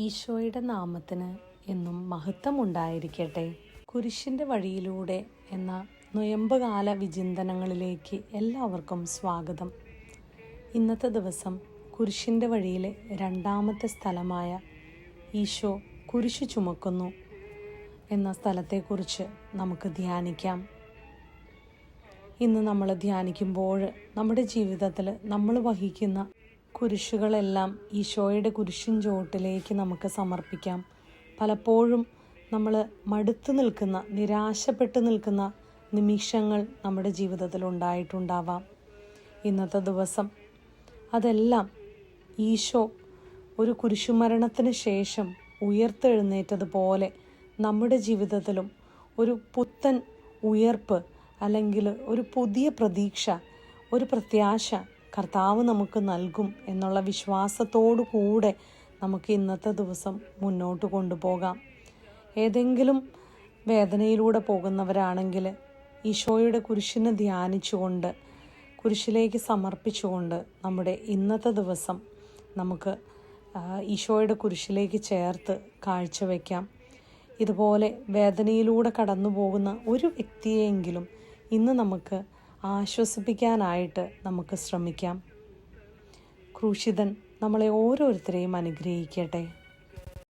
ഈശോയുടെ നാമത്തിന് എന്നും മഹത്വമുണ്ടായിരിക്കട്ടെ. കുരിശിൻ്റെ വഴിയിലൂടെ എന്ന നൊയമ്പുകാല വിചിന്തനങ്ങളിലേക്ക് എല്ലാവർക്കും സ്വാഗതം. ഇന്നത്തെ ദിവസം കുരിശിൻ്റെ വഴിയിലെ രണ്ടാമത്തെ സ്ഥലമായ ഈശോ കുരിശു ചുമക്കുന്നു എന്ന സ്ഥലത്തെക്കുറിച്ച് നമുക്ക് ധ്യാനിക്കാം. ഇന്ന് നമ്മൾ ധ്യാനിക്കുമ്പോൾ നമ്മുടെ ജീവിതത്തിൽ നമ്മൾ വഹിക്കുന്ന കുരിശുകളെല്ലാം ഈശോയുടെ കുരിശിൻ ചോട്ടിലേക്ക് നമുക്ക് സമർപ്പിക്കാം. പലപ്പോഴും നമ്മൾ മടുത്തു നിൽക്കുന്ന, നിരാശപ്പെട്ടു നിൽക്കുന്ന നിമിഷങ്ങൾ നമ്മുടെ ജീവിതത്തിൽ ഉണ്ടായിട്ടുണ്ടാവാം. ഇന്നത്തെ ദിവസം അതെല്ലാം ഈശോ ഒരു കുരിശുമരണത്തിന് ശേഷം ഉയർത്തെഴുന്നേറ്റതുപോലെ നമ്മുടെ ജീവിതത്തിലും ഒരു പുത്തൻ ഉയർപ്പ് അല്ലെങ്കിൽ ഒരു പുതിയ പ്രതീക്ഷ, ഒരു പ്രത്യാശ കർത്താവ് നമുക്ക് നൽകും എന്നുള്ള വിശ്വാസത്തോടു കൂടെ നമുക്ക് ഇന്നത്തെ ദിവസം മുന്നോട്ട് കൊണ്ടുപോകാം. ഏതെങ്കിലും വേദനയിലൂടെ പോകുന്നവരാണെങ്കിൽ ഈശോയുടെ കുരിശിനെ ധ്യാനിച്ചുകൊണ്ട്, കുരിശിലേക്ക് സമർപ്പിച്ചുകൊണ്ട് നമ്മുടെ ഇന്നത്തെ ദിവസം നമുക്ക് ഈശോയുടെ കുരിശിലേക്ക് ചേർത്ത് കാഴ്ചവെക്കാം. ഇതുപോലെ വേദനയിലൂടെ കടന്നു പോകുന്ന ഒരു വ്യക്തിയെങ്കിലും ഇന്ന് നമുക്ക് ആശ്വസിപ്പിക്കാനായിട്ട് നമുക്ക് ശ്രമിക്കാം. ക്രൂശിതൻ നമ്മളെ ഓരോരുത്തരെയും അനുഗ്രഹിക്കട്ടെ.